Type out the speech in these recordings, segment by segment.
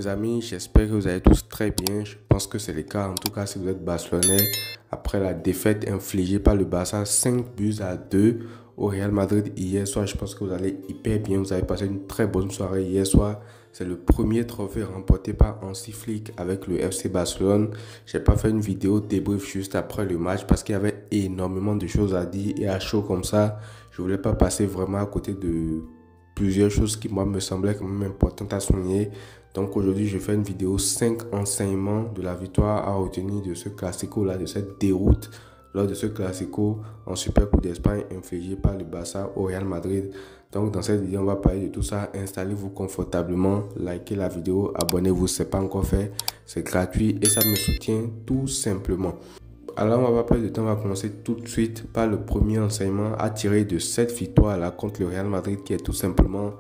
mes amis, j'espère que vous allez tous très bien. Je pense que c'est le cas. En tout cas, si vous êtes barcelonais, après la défaite infligée par le Barça 5-2 au Real Madrid hier soir, je pense que vous allez hyper bien. Vous avez passé une très bonne soirée hier soir. C'est le premier trophée remporté par Hansi Flick avec le FC Barcelone. J'ai pas fait une vidéo débrief juste après le match parce qu'il y avait énormément de choses à dire et à chaud comme ça. Je voulais pas passer vraiment à côté de plusieurs choses qui moi me semblaient quand même importantes à souligner. Donc aujourd'hui, je fais une vidéo 5 enseignements de la victoire à retenir de ce classico-là, de cette déroute lors de ce classico en Super Coupe d'Espagne infligé par le Barça au Real Madrid. Donc dans cette vidéo, on va parler de tout ça. Installez-vous confortablement, likez la vidéo, abonnez-vous si ce n'est pas encore fait. C'est gratuit et ça me soutient tout simplement. Alors on va pas perdre de temps, on va commencer tout de suite par le premier enseignement à tirer de cette victoire-là contre le Real Madrid qui est tout simplement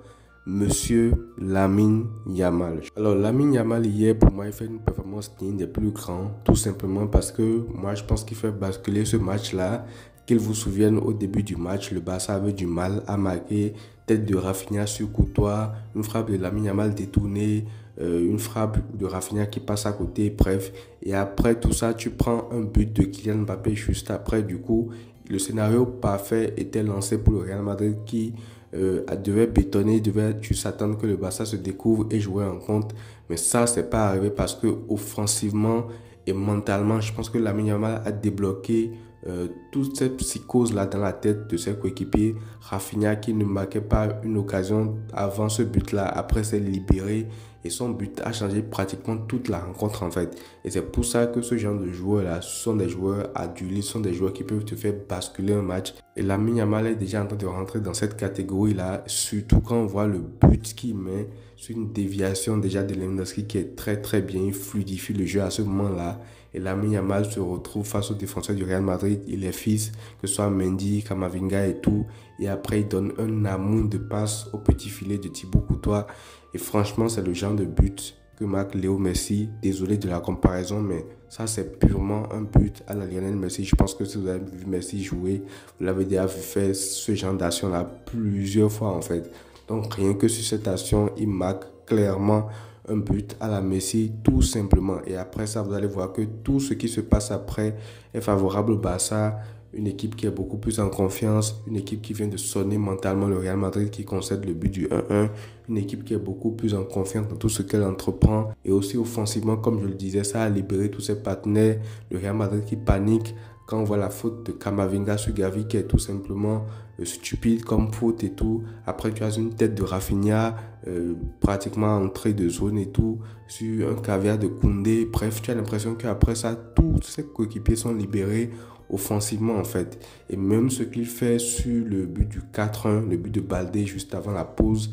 Monsieur Lamine Yamal. Alors Lamine Yamal hier pour moi il fait une performance digne des plus grands, tout simplement parce que moi je pense qu'il fait basculer ce match-là. Qu'il vous souvienne au début du match, le Barça avait du mal à marquer, tête de Rafinha sur Courtois, une frappe de Lamine Yamal détournée, une frappe de Rafinha qui passe à côté, bref. Et après tout ça, tu prends un but de Kylian Mbappé juste après. Du coup, le scénario parfait était lancé pour le Real Madrid qui devait bétonner, devait juste s'attendre que le Barça se découvre et jouer en compte. Mais ça, c'est pas arrivé parce que offensivement et mentalement, je pense que Lamine Yamal a débloqué toute cette psychose-là dans la tête de ses coéquipiers. Rafinha qui ne marquait pas une occasion avant ce but-là, après s'est libéré et son but a changé pratiquement toute la rencontre en fait. Et c'est pour ça que ce genre de joueurs-là sont des joueurs adulés, sont des joueurs qui peuvent te faire basculer un match. Et Lamine Yamal est déjà en train de rentrer dans cette catégorie-là, surtout quand on voit le but qu'il met sur une déviation déjà de Lewandowski qui est très très bien, il fluidifie le jeu à ce moment-là. Et Lamine Yamal se retrouve face aux défenseurs du Real Madrid. Il est fils, que ce soit Mendy, Camavinga et tout. Et après, il donne un amour de passe au petit filet de Thibaut Courtois. Et franchement, c'est le genre de but que marque Léo Messi. Désolé de la comparaison, mais ça, c'est purement un but à la Lionel Messi. Je pense que si vous avez vu Messi jouer, vous l'avez déjà vu faire ce genre d'action-là plusieurs fois en fait. Donc, rien que sur cette action, il marque clairement un but à la Messi tout simplement. Et après ça, vous allez voir que tout ce qui se passe après est favorable au Barça. Une équipe qui est beaucoup plus en confiance, une équipe qui vient de sonner mentalement le Real Madrid qui concède le but du 1-1, une équipe qui est beaucoup plus en confiance dans tout ce qu'elle entreprend. Et aussi offensivement, comme je le disais, ça a libéré tous ses partenaires. Le Real Madrid qui panique quand on voit la faute de Camavinga sur Gavi qui est tout simplement stupide comme faute et tout. Après, tu as une tête de Rafinha pratiquement entrée de zone et tout, sur un caviar de Koundé. Bref, tu as l'impression qu'après ça, tous ses coéquipiers sont libérés offensivement en fait. Et même ce qu'il fait sur le but du 4-1, le but de Baldé juste avant la pause,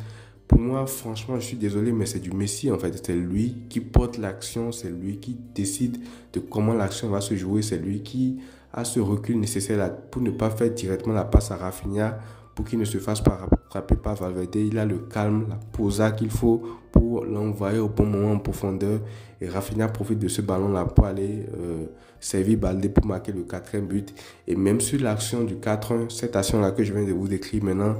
pour moi, franchement, je suis désolé, mais c'est du Messi en fait. C'est lui qui porte l'action, c'est lui qui décide de comment l'action va se jouer, c'est lui qui a ce recul nécessaire là pour ne pas faire directement la passe à Rafinha pour qu'il ne se fasse pas rattraper par Valverde. Il a le calme, la posa qu'il faut pour l'envoyer au bon moment en profondeur. Et Rafinha profite de ce ballon-là pour aller servir Baldé pour marquer le 4e but. Et même sur l'action du 4-1, cette action-là que je viens de vous décrire maintenant,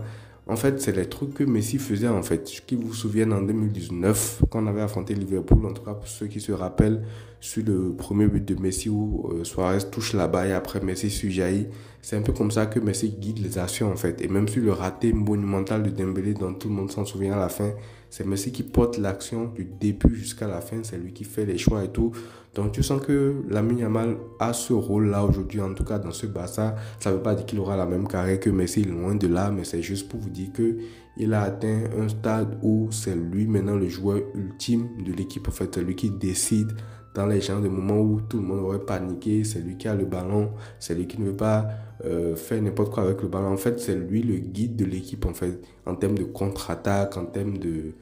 en fait, c'est les trucs que Messi faisait en fait. Qui vous souviennent en 2019, quand on avait affronté Liverpool, en tout cas pour ceux qui se rappellent, sur le premier but de Messi où Suarez touche la balle et après Messi surjaillit. C'est un peu comme ça que Messi guide les actions en fait. Et même sur le raté monumental de Dembélé dont tout le monde s'en souvient à la fin, c'est Messi qui porte l'action du début jusqu'à la fin. C'est lui qui fait les choix et tout. Donc tu sens que Lamine Yamal a ce rôle-là aujourd'hui, en tout cas dans ce Barça. Ça ne veut pas dire qu'il aura la même carrière que Messi, loin de là, mais c'est juste pour vous dire qu'il a atteint un stade où c'est lui maintenant le joueur ultime de l'équipe. En fait, c'est lui qui décide dans les genres de moments où tout le monde aurait paniqué. C'est lui qui a le ballon, c'est lui qui ne veut pas faire n'importe quoi avec le ballon. En fait, c'est lui le guide de l'équipe en fait, en termes de contre-attaque, en termes de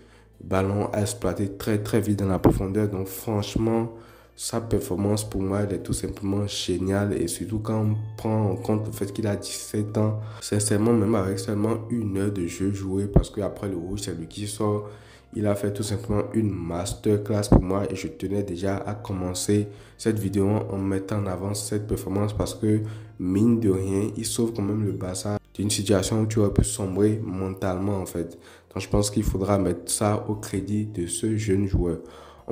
ballon à exploiter très très vite dans la profondeur. Donc franchement, sa performance pour moi elle est tout simplement géniale et surtout quand on prend en compte le fait qu'il a 17 ans, sincèrement même avec seulement 1 heure de jeu joué parce qu'après le rouge c'est lui qui sort, il a fait tout simplement une masterclass pour moi et je tenais déjà à commencer cette vidéo en mettant en avant cette performance parce que mine de rien il sauve quand même le Barça d'une situation où tu aurais pu sombrer mentalement en fait. Donc je pense qu'il faudra mettre ça au crédit de ce jeune joueur.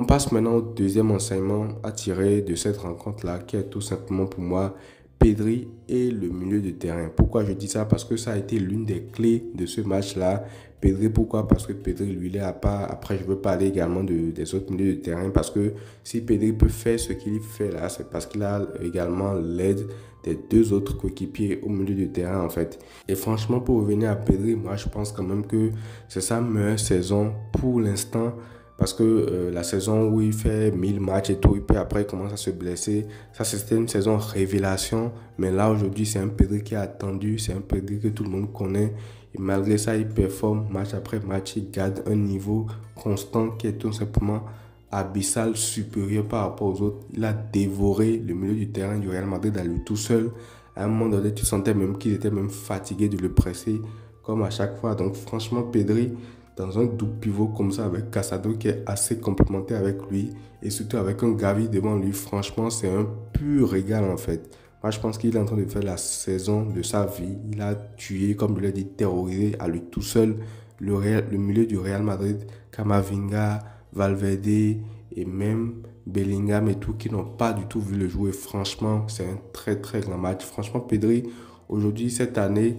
On passe maintenant au deuxième enseignement à tirer de cette rencontre-là, qui est tout simplement pour moi Pedri et le milieu de terrain. Pourquoi je dis ça? Parce que ça a été l'une des clés de ce match-là. Pedri, pourquoi? Parce que Pedri, lui, il est à part. Après, je veux parler également des autres milieux de terrain. Parce que si Pedri peut faire ce qu'il fait là, c'est parce qu'il a également l'aide des deux autres coéquipiers au milieu de terrain, en fait. Et franchement, pour revenir à Pedri, moi, je pense quand même que c'est sa meilleure saison pour l'instant. Parce que la saison où il fait 1000 matchs et tout, et puis après il commence à se blesser, ça c'était une saison révélation. Mais là aujourd'hui c'est un Pedri qui est attendu, c'est un Pedri que tout le monde connaît. Et malgré ça, il performe match après match, il garde un niveau constant qui est tout simplement abyssal, supérieur par rapport aux autres. Il a dévoré le milieu du terrain du Real Madrid à lui tout seul. À un moment donné, tu sentais même qu'il était même fatigué de le presser, comme à chaque fois. Donc franchement, Pedri, dans un double pivot comme ça avec Casado qui est assez complémentaire avec lui et surtout avec un Gavi devant lui, franchement c'est un pur régal en fait. Moi je pense qu'il est en train de faire la saison de sa vie. Il a tué, comme je l'ai dit, terrorisé à lui tout seul le milieu du Real Madrid, Camavinga, Valverde et même Bellingham et tout qui n'ont pas du tout vu le jouer. Franchement c'est un très très grand match. Franchement Pedri aujourd'hui cette année,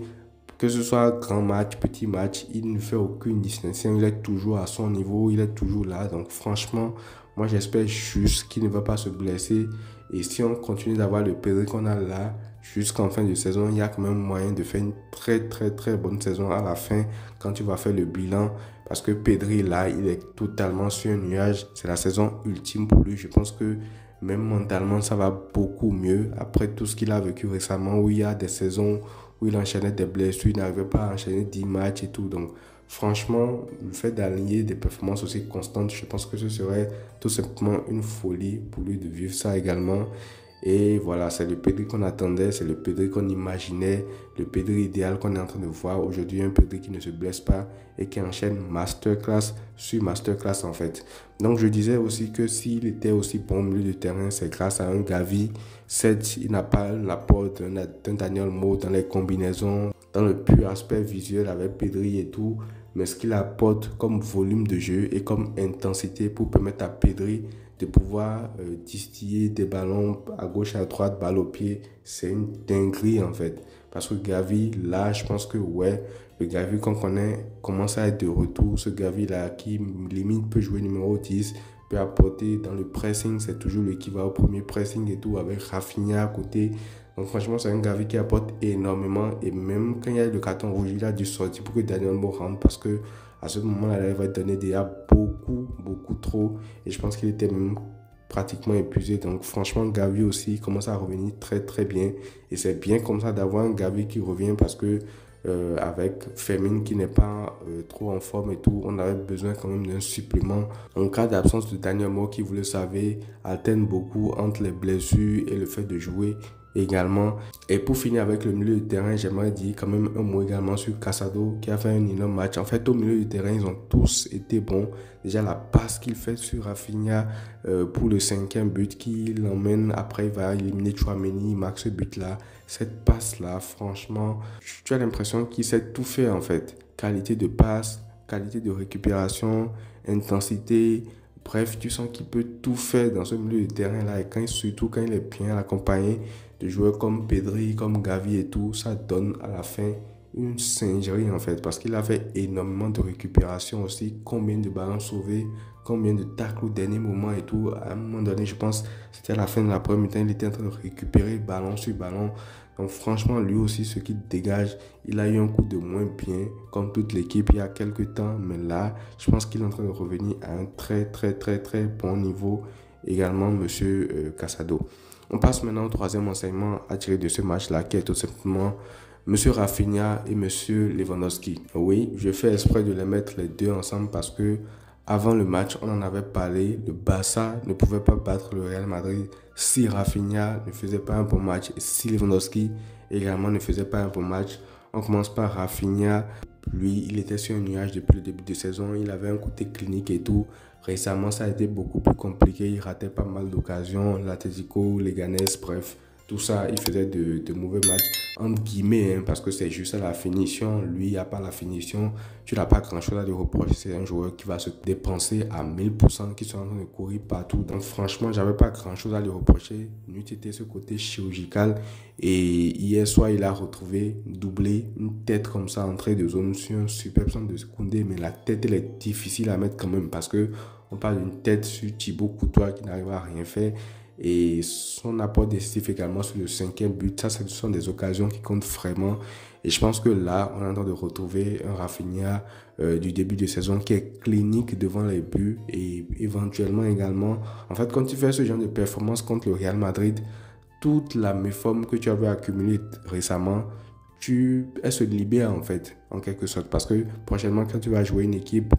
que ce soit grand match, petit match, il ne fait aucune distinction. Il est toujours à son niveau, il est toujours là. Donc franchement, moi j'espère juste qu'il ne va pas se blesser. Et si on continue d'avoir le Pedri qu'on a là, jusqu'en fin de saison, il y a quand même moyen de faire une très très très bonne saison à la fin quand tu vas faire le bilan. Parce que Pedri là, il est totalement sur un nuage. C'est la saison ultime pour lui. Je pense que même mentalement, ça va beaucoup mieux. Après tout ce qu'il a vécu récemment, où il y a des saisons où il enchaînait des blessures, il n'arrivait pas à enchaîner 10 matchs et tout. Donc, franchement, le fait d'aligner des performances aussi constantes, je pense que ce serait tout simplement une folie pour lui de vivre ça également. Et voilà, c'est le Pedri qu'on attendait, c'est le Pedri qu'on imaginait, le Pedri idéal qu'on est en train de voir aujourd'hui, un Pedri qui ne se blesse pas et qui enchaîne masterclass sur masterclass en fait. Donc je disais aussi que s'il était aussi bon au milieu de terrain, c'est grâce à un Gavi. Certes, il n'a pas l'apport d'un Daniel Mo dans les combinaisons, dans le pur aspect visuel avec Pedri et tout, mais ce qu'il apporte comme volume de jeu et comme intensité pour permettre à Pedri de pouvoir distiller des ballons à gauche et à droite, balle au pied, c'est une dinguerie en fait. Parce que Gavi, là, je pense que ouais, le Gavi qu'on connaît commence à être de retour. Ce Gavi-là qui limite peut jouer numéro 10, peut apporter dans le pressing, c'est toujours lui qui va au premier pressing et tout, avec Rafinha à côté. Donc franchement, c'est un Gavi qui apporte énormément. Et même quand il y a eu le carton rouge, il a dû sortir pour que Daniel Mo rentre parce que à ce moment-là, il va donner déjà beaucoup trop. Et je pense qu'il était même pratiquement épuisé. Donc franchement, Gavi aussi commence à revenir très très bien. Et c'est bien comme ça d'avoir un Gavi qui revient parce que avec Fermin qui n'est pas trop en forme et tout, on avait besoin quand même d'un supplément. En cas d'absence de Daniel Mo qui, vous le savez, alterne beaucoup entre les blessures et le fait de jouer également. Et pour finir avec le milieu de terrain, j'aimerais dire quand même un mot également sur Casado qui a fait un énorme match. En fait, au milieu du terrain, ils ont tous été bons. Déjà, la passe qu'il fait sur Rafinha pour le 5e but qui l'emmène. Après, il va éliminer Tchouaméni, il marque ce but-là. Cette passe-là, franchement, tu as l'impression qu'il sait tout faire en fait. Qualité de passe, qualité de récupération, intensité. Bref, tu sens qu'il peut tout faire dans ce milieu de terrain-là. Et surtout quand il est bien accompagné de joueurs comme Pedri, comme Gavi et tout, ça donne à la fin une singerie en fait. Parce qu'il a fait énormément de récupération aussi. Combien de ballons sauvés, combien de tacles au dernier moment et tout. À un moment donné, je pense, c'était à la fin de la première mi-temps, il était en train de récupérer ballon sur ballon. Donc franchement, lui aussi, ce qu'il dégage, il a eu un coup de moins bien, comme toute l'équipe il y a quelques temps. Mais là, je pense qu'il est en train de revenir à un très bon niveau. Également, monsieur Casado. On passe maintenant au troisième enseignement à tirer de ce match-là, qui est tout simplement monsieur Rafinha et monsieur Lewandowski. Oui, je fais exprès de les mettre les deux ensemble parce que avant le match, on en avait parlé. Le Barça ne pouvait pas battre le Real Madrid si Rafinha ne faisait pas un bon match et si Lewandowski également ne faisait pas un bon match. On commence par Rafinha. Lui, il était sur un nuage depuis le début de saison. Il avait un côté clinique et tout. Récemment, ça a été beaucoup plus compliqué. Il ratait pas mal d'occasions. L'Atlético, Leganés, bref. tout ça, il faisait de mauvais matchs, entre guillemets, hein, parce que c'est juste à la finition. Lui, il n'y a pas la finition. Tu n'as pas grand-chose à lui reprocher. C'est un joueur qui va se dépenser à 1000%, qui sont en train de courir partout. Donc, franchement, j'avais pas grand-chose à lui reprocher. N'eût été ce côté chirurgical. Et hier soir, il a retrouvé doublé, une tête comme ça, entrée de zone sur un superbe centre de Koundé. Mais la tête, elle est difficile à mettre quand même parce que on parle d'une tête sur Thibaut Courtois qui n'arrive à rien faire. Et son apport décisif également sur le 5e but, ça, ce sont des occasions qui comptent vraiment. Et je pense que là, on est en train de retrouver un Rafinha du début de saison qui est clinique devant les buts et éventuellement également. En fait, quand tu fais ce genre de performance contre le Real Madrid, toute la méforme que tu avais accumulée récemment, elle se libère en fait, en quelque sorte. Parce que prochainement, quand tu vas jouer une équipe,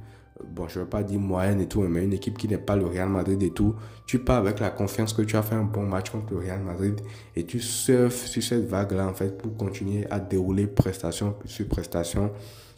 bon, je ne veux pas dire moyenne et tout, mais une équipe qui n'est pas le Real Madrid et tout, tu pars avec la confiance que tu as fait un bon match contre le Real Madrid et tu surfes sur cette vague-là, en fait, pour continuer à dérouler prestation sur prestation.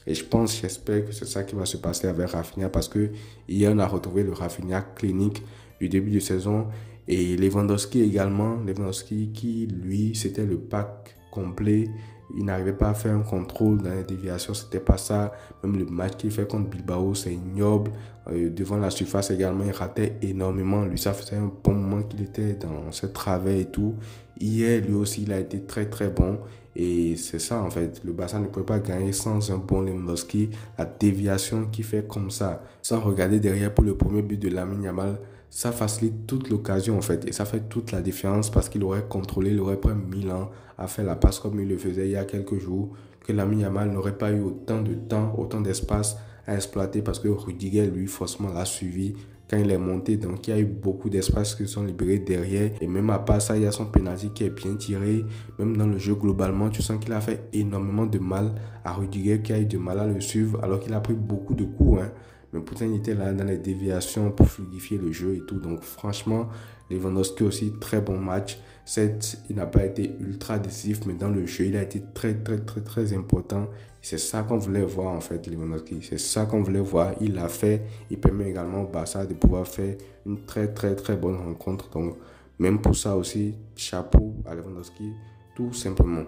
Et j'espère que c'est ça qui va se passer avec Rafinha parce que hier, on a retrouvé le Rafinha clinique du début de saison et Lewandowski également. Lewandowski qui, lui, c'était le pack complet. Il n'arrivait pas à faire un contrôle dans les déviations, c'était pas ça. Même le match qu'il fait contre Bilbao, c'est ignoble. Devant la surface également, il ratait énormément. Lui, ça faisait un bon moment qu'il était dans ce travers et tout. Hier, lui aussi, il a été très très bon. Et c'est ça en fait, le Barça ne pouvait pas gagner sans un bon Lewandowski. La déviation qu'il fait comme ça, sans regarder derrière pour le premier but de Lamine Yamal, ça facilite toute l'occasion en fait. Et ça fait toute la différence parce qu'il aurait contrôlé, il aurait pris 1000 ans à faire la passe comme il le faisait il y a quelques jours, que Lamine Yamal n'aurait pas eu autant de temps, autant d'espace à exploiter parce que Rudiger, lui, forcément l'a suivi quand il est monté. Donc, il y a eu beaucoup d'espace qui sont libérés derrière. Et même à part ça, il y a son penalty qui est bien tiré. Même dans le jeu, globalement, tu sens qu'il a fait énormément de mal à Rudiger qui a eu de mal à le suivre alors qu'il a pris beaucoup de coups, hein. Mais pourtant, il était là dans les déviations pour fluidifier le jeu et tout. Donc, franchement, Lewandowski aussi, très bon match. Certes, il n'a pas été ultra décisif, mais dans le jeu, il a été très, très, très, très important. C'est ça qu'on voulait voir, en fait, Lewandowski. C'est ça qu'on voulait voir. Il l'a fait. Il permet également au Barça de pouvoir faire une très, très, très bonne rencontre. Donc, même pour ça aussi, chapeau à Lewandowski, tout simplement.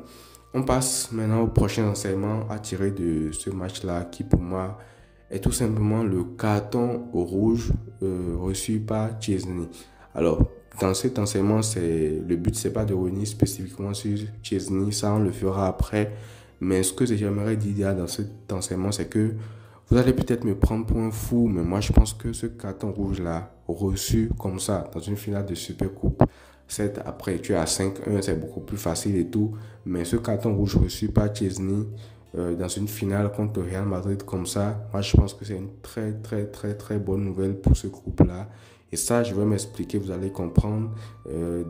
On passe maintenant au prochain enseignement à tirer de ce match-là qui, pour moi, est tout simplement le carton rouge reçu par Chesney. Alors, dans cet enseignement, le but, c'est pas de revenir spécifiquement sur Chesney, ça on le fera après. Mais ce que j'aimerais dire dans cet enseignement, c'est que vous allez peut-être me prendre pour un fou, mais moi je pense que ce carton rouge-là, reçu comme ça, dans une finale de Super Coupe, certes, après tu es à 5-1, c'est beaucoup plus facile et tout, mais ce carton rouge reçu par Chesney, dans une finale contre le Real Madrid comme ça, moi je pense que c'est une très très très très bonne nouvelle pour ce groupe-là. Et ça, je vais m'expliquer, vous allez comprendre.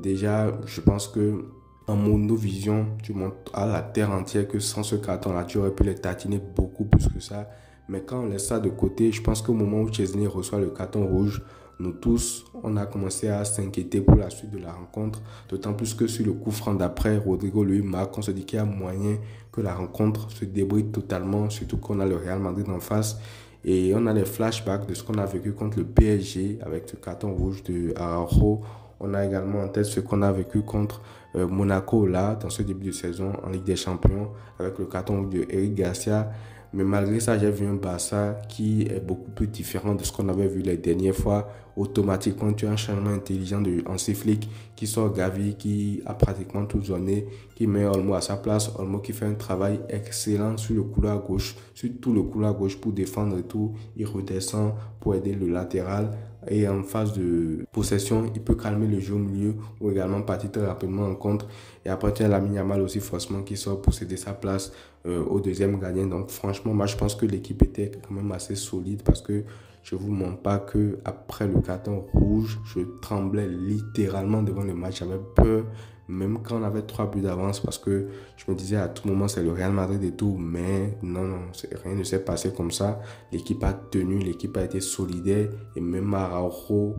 Déjà, je pense que en monovision, tu montres à la terre entière que sans ce carton-là, tu aurais pu les tatiner beaucoup plus que ça. Mais quand on laisse ça de côté, je pense qu'au moment où Chesney reçoit le carton rouge, nous tous, on a commencé à s'inquiéter pour la suite de la rencontre. D'autant plus que sur le coup franc d'après, Rodrigo lui marque. On se dit qu'il y a moyen que la rencontre se débride totalement, surtout qu'on a le Real Madrid en face. Et on a les flashbacks de ce qu'on a vécu contre le PSG avec ce carton rouge de Araujo. On a également en tête ce qu'on a vécu contre Monaco là, dans ce début de saison en Ligue des Champions, avec le carton rouge de Eric Garcia. Mais malgré ça, j'ai vu un Barça qui est beaucoup plus différent de ce qu'on avait vu les dernières fois. Automatiquement, tu as un changement intelligent de Hansi Flick qui sort Gavi, qui a pratiquement tout zoné, qui met Olmo à sa place. Olmo qui fait un travail excellent sur le couloir gauche, sur tout le couloir gauche pour défendre et tout. Il redescend pour aider le latéral. Et en phase de possession, il peut calmer le jeu au milieu ou également partir très rapidement en contre. Et après, tu as Lamine Yamal aussi forcément qui sort pour céder sa place au deuxième gardien. Donc franchement, moi je pense que l'équipe était quand même assez solide parce que je ne vous mens pas que après le carton rouge, je tremblais littéralement devant le match. J'avais peur, même quand on avait 3 buts d'avance parce que je me disais à tout moment c'est le Real Madrid et tout. Mais non, rien ne s'est passé comme ça. L'équipe a tenu, l'équipe a été solidaire et même Araujo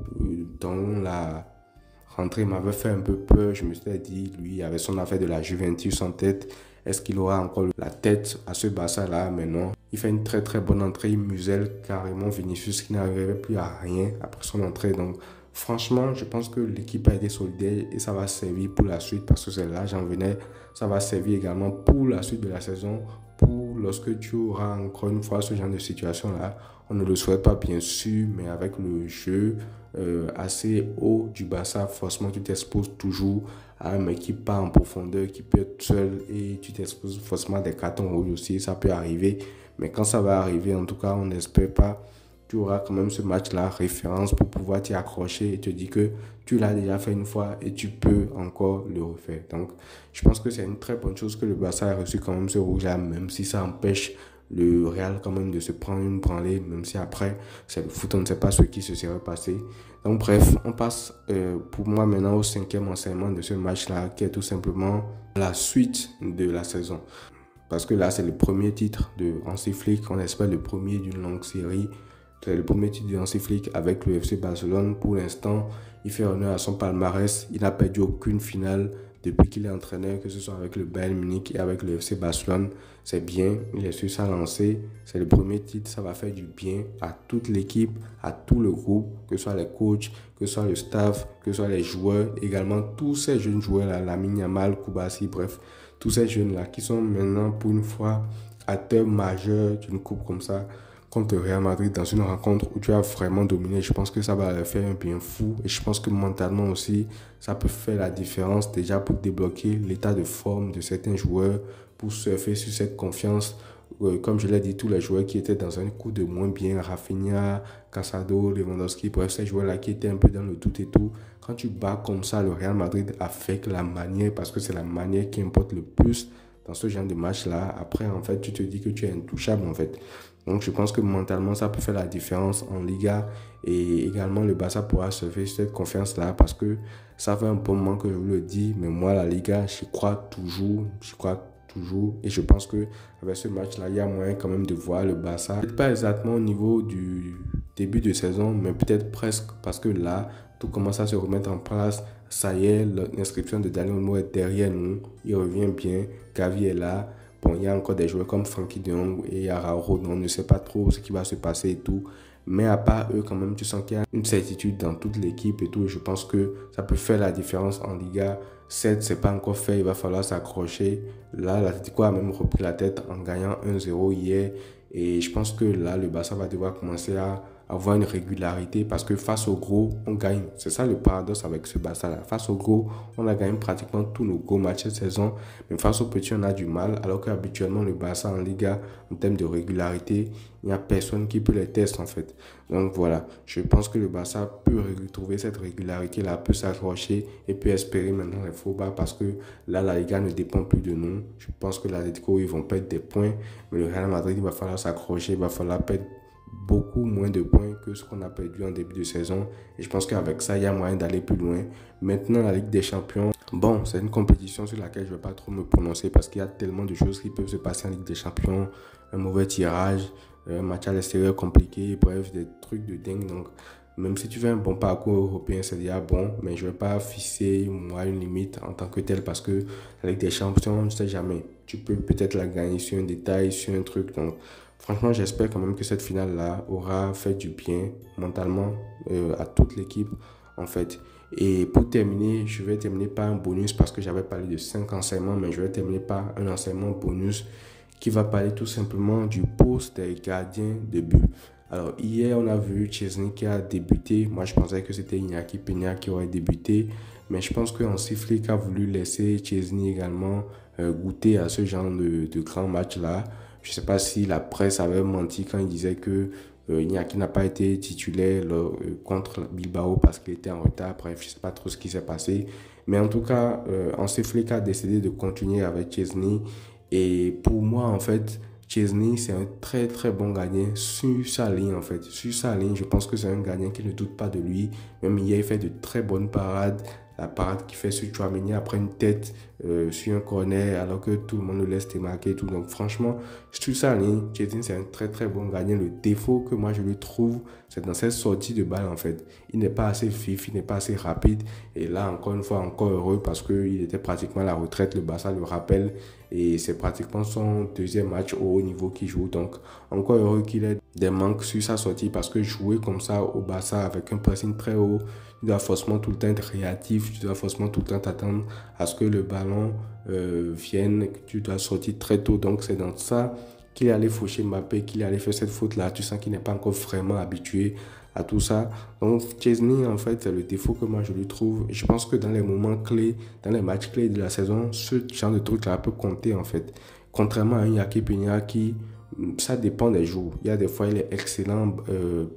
dans la rentrée m'avait fait un peu peur. Je me suis dit, lui, avec son affaire de la Juventus en tête, est-ce qu'il aura encore la tête à ce Barça-là? Mais non. Il fait une très très bonne entrée. Il muselle carrément Vinicius qui n'arrivait plus à rien après son entrée. Donc franchement, je pense que l'équipe a été solidaire et ça va servir pour la suite parce que c'est là, j'en venais. Ça va servir également pour la suite de la saison, pour lorsque tu auras encore une fois ce genre de situation-là. On ne le souhaite pas, bien sûr, mais avec le jeu assez haut du Barça, forcément, tu t'exposes toujours à un mec qui part en profondeur, qui peut être seul et tu t'exposes forcément à des cartons rouges aussi. Ça peut arriver, mais quand ça va arriver, en tout cas, on n'espère pas. Tu auras quand même ce match-là, référence pour pouvoir t'y accrocher et te dire que tu l'as déjà fait une fois et tu peux encore le refaire. Donc, je pense que c'est une très bonne chose que le Barça ait reçu quand même ce rouge-là, même si ça empêche le Real quand même de se prendre une branlée, même si après, c'est le foot, on ne sait pas ce qui se serait passé. Donc, bref, on passe pour moi maintenant au cinquième enseignement de ce match-là, qui est tout simplement la suite de la saison. Parce que là, c'est le premier titre de Hansi Flick, on espère le premier d'une longue série. C'est le premier titre de Hansi Flick avec le FC Barcelone. Pour l'instant, il fait honneur à son palmarès. Il n'a perdu aucune finale depuis qu'il est entraîneur, que ce soit avec le Bayern Munich et avec le FC Barcelone. C'est bien, il est sur sa lancée. C'est le premier titre, ça va faire du bien à toute l'équipe, à tout le groupe, que ce soit les coachs, que ce soit le staff, que ce soit les joueurs, également tous ces jeunes joueurs-là, Lamine Yamal, Koubassi, bref, tous ces jeunes-là qui sont maintenant pour une fois acteurs majeurs d'une coupe comme ça, contre Real Madrid dans une rencontre où tu as vraiment dominé. Je pense que ça va leur faire un bien fou et je pense que mentalement aussi ça peut faire la différence déjà pour débloquer l'état de forme de certains joueurs, pour surfer sur cette confiance. Comme je l'ai dit, tous les joueurs qui étaient dans un coup de moins bien, Rafinha, Casado, Lewandowski, bref, ces joueurs-là qui étaient un peu dans le tout et tout. Quand tu bats comme ça le Real Madrid avec la manière, parce que c'est la manière qui importe le plus dans ce genre de match-là, après, en fait, tu te dis que tu es intouchable, en fait. Donc, je pense que mentalement, ça peut faire la différence en Liga. Et également, le Barça pourra se faire cette confiance-là parce que ça fait un bon moment que je vous le dis. Mais moi, la Liga, j'y crois toujours. J'y crois toujours. Et je pense que avec ce match-là, il y a moyen quand même de voir le Barça. Peut-être pas exactement au niveau du début de saison, mais peut-être presque parce que là, tout commence à se remettre en place. Ça y est, l'inscription de Dani Olmo est derrière nous. Il revient bien. Gavi est là. Bon, il y a encore des joueurs comme Frenkie de Jong et Araujo, on ne sait pas trop ce qui va se passer et tout. Mais à part eux, quand même, tu sens qu'il y a une certitude dans toute l'équipe et tout. Et je pense que ça peut faire la différence en Liga. Certes, c'est pas encore fait, il va falloir s'accrocher. Là, l'Atlético a même repris la tête en gagnant 1-0 hier. Et je pense que là, le Barça va devoir commencer à avoir une régularité parce que face au gros, on gagne. C'est ça le paradoxe avec ce Barça-là. Face au gros, on a gagné pratiquement tous nos gros matchs cette saison. Mais face aux petits, on a du mal. Alors qu'habituellement, le Barça en Liga, en termes de régularité, il n'y a personne qui peut les tester en fait. Donc voilà, je pense que le Barça peut retrouver cette régularité-là, peut s'accrocher et peut espérer maintenant les faux bas parce que là, la Liga ne dépend plus de nous. Je pense que l'Atlético, ils vont perdre des points. Mais le Real Madrid, il va falloir s'accrocher, il va falloir perdre beaucoup moins de points que ce qu'on a perdu en début de saison. Et je pense qu'avec ça, il y a moyen d'aller plus loin. Maintenant, la Ligue des Champions, bon, c'est une compétition sur laquelle je ne vais pas trop me prononcer parce qu'il y a tellement de choses qui peuvent se passer en Ligue des Champions. Un mauvais tirage, un match à l'extérieur compliqué, bref, des trucs de dingue. Donc, même si tu fais un bon parcours européen, c'est déjà bon, mais je ne vais pas fixer moi une limite en tant que tel parce que la Ligue des Champions, on ne sait jamais. Tu peux peut-être la gagner sur un détail, sur un truc. Donc, franchement, j'espère quand même que cette finale-là aura fait du bien mentalement à toute l'équipe, en fait. Et pour terminer, je vais terminer par un bonus parce que j'avais parlé de 5 enseignements, mais je vais terminer par un enseignement bonus qui va parler tout simplement du poste des gardiens de but. Alors, hier, on a vu Chesney qui a débuté. Moi, je pensais que c'était Iñaki Peña qui aurait débuté. Mais je pense qu'Hansi Flick a voulu laisser Chesney également goûter à ce genre de grand match-là. Je ne sais pas si la presse avait menti quand il disait que Iñaki n'a pas été titulaire contre Bilbao parce qu'il était en retard. Bref, je ne sais pas trop ce qui s'est passé. Mais en tout cas, Hansi Flick a décidé de continuer avec Chesney. Et pour moi, en fait, Chesney, c'est un très très bon gardien sur sa ligne en fait. Sur sa ligne, je pense que c'est un gardien qui ne doute pas de lui. Même hier, il fait de très bonnes parades. La parade qu'il fait sur Tchouaméni après une tête sur un corner alors que tout le monde le laisse démarquer et tout. Donc franchement, sur sa ligne, Chesney c'est un très très bon gardien. Le défaut que moi je lui trouve, c'est dans cette sortie de balle en fait. Il n'est pas assez vif, il n'est pas assez rapide. Et là, encore une fois, encore heureux parce qu'il était pratiquement à la retraite. Le Barça le rappelle. Et c'est pratiquement son deuxième match au haut niveau qu'il joue. Donc, encore heureux qu'il ait des manques sur sa sortie parce que jouer comme ça au Barça avec un pressing très haut, tu dois forcément tout le temps être réactif, tu dois forcément tout le temps t'attendre à ce que le ballon vienne, que tu dois sortir très tôt. Donc c'est dans ça qu'il allait faucher Mbappé, qu'il allait faire cette faute-là. Tu sens qu'il n'est pas encore vraiment habitué à tout ça. Donc Chesney, en fait, c'est le défaut que moi je lui trouve. Je pense que dans les moments clés, dans les matchs clés de la saison, ce genre de truc-là peut compter en fait. Contrairement à un Yaki Peña qui, ça dépend des jours. Il y a des fois, il est excellent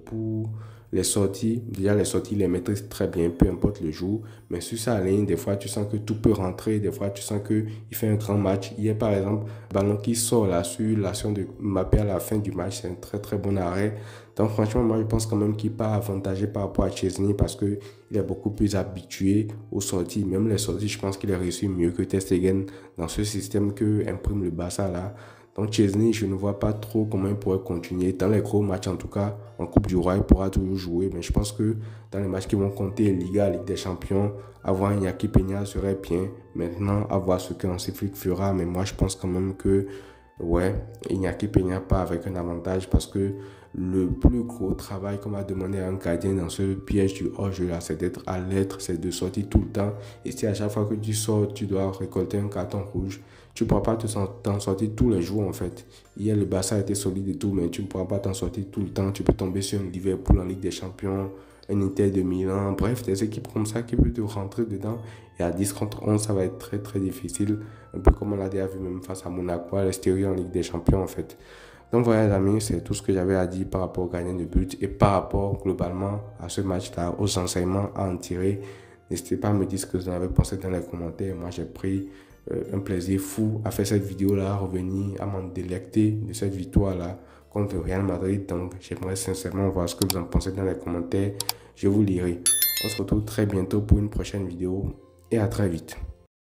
pour les sorties. Déjà, les sorties, il les maîtrise très bien, peu importe le jour. Mais sur sa ligne, des fois, tu sens que tout peut rentrer. Des fois, tu sens qu'il fait un grand match. Hier, par exemple, ballon qui sort là sur l'action de Mbappé à la fin du match, c'est un très très bon arrêt. Donc, franchement, moi, je pense quand même qu'il part avantagé par rapport à Chesney parce qu'il est beaucoup plus habitué aux sorties. Même les sorties, je pense qu'il a réussi mieux que Ter Stegen dans ce système que imprime le Barça là. Donc Chesney, je ne vois pas trop comment il pourrait continuer. Dans les gros matchs, en tout cas, en Coupe du Roi, il pourra toujours jouer. Mais je pense que dans les matchs qui vont compter, Liga, Ligue des Champions, avoir un Yaki Peña serait bien. Maintenant, à voir ce qu'un Flick fera. Mais moi, je pense quand même que, ouais, Iñaki Peña pas avec un avantage parce que le plus gros travail qu'on va demander à un gardien dans ce piège du hors-jeu là, c'est d'être à l'être, c'est de sortir tout le temps. Et si à chaque fois que tu sors, tu dois récolter un carton rouge, tu ne pourras pas t'en sortir tous les jours en fait. Hier, le Barça a été solide et tout, mais tu ne pourras pas t'en sortir tout le temps. Tu peux tomber sur un Liverpool en Ligue des Champions, un Inter de Milan, bref, des équipes comme ça qui peuvent te rentrer dedans. Et à 10 contre 11, ça va être très très difficile. Un peu comme on l'a déjà vu même face à Monaco, à l'extérieur en Ligue des Champions en fait. Donc voilà les amis, c'est tout ce que j'avais à dire par rapport au gardien de but et par rapport globalement à ce match-là, aux enseignements à en tirer. N'hésitez pas à me dire ce que vous en avez pensé dans les commentaires. Moi j'ai pris un plaisir fou à faire cette vidéo-là, à revenir, à m'en délecter de cette victoire-là contre le Real Madrid. Donc j'aimerais sincèrement voir ce que vous en pensez dans les commentaires. Je vous lirai. On se retrouve très bientôt pour une prochaine vidéo et à très vite.